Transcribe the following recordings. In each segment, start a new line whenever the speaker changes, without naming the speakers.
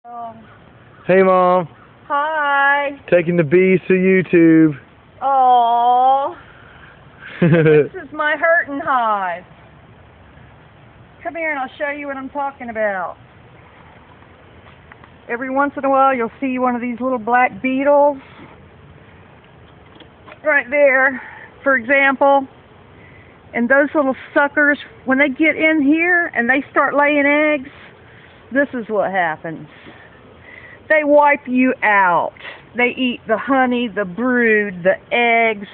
Oh.
Hey, Mom.
Hi.
Taking the bees to YouTube.
Oh. This is my hurting hive. Come here and I'll show you what I'm talking about. Every once in a while you'll see one of these little black beetles. Right there, for example. And those little suckers, when they get in here and they start laying eggs, this is what happens. They wipe you out. They eat the honey, the brood, the eggs,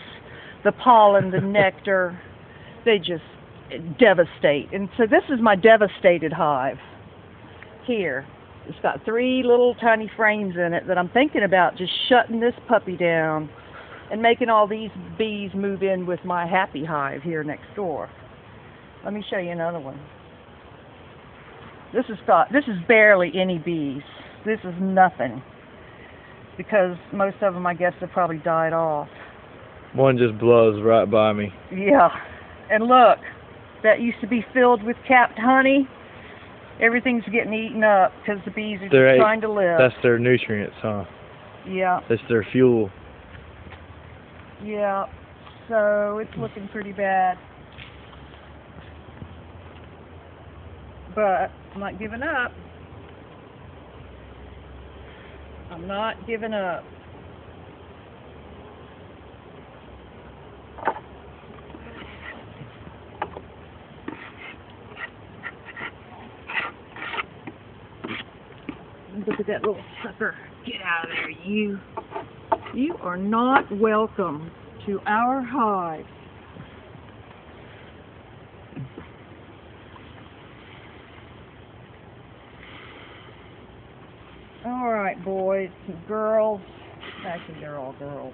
the pollen, the nectar. They just devastate. And so this is my devastated hive. Here. It's got 3 little tiny frames in it that I'm thinking about just shutting this puppy down and making all these bees move in with my happy hive here next door. Let me show you another one. This is barely any bees. This is nothing. Because most of them, I guess, have probably died off.
One just blows right by me.
Yeah. And look, that used to be filled with capped honey. Everything's getting eaten up because the bees are just trying to live.
That's their nutrients, huh?
Yeah.
That's their fuel.
Yeah. So it's looking pretty bad. But I'm not giving up. I'm not giving up. Look at that little sucker. Get out of there, you. You are not welcome to our hive. All right, boys and girls. Actually, they're all girls.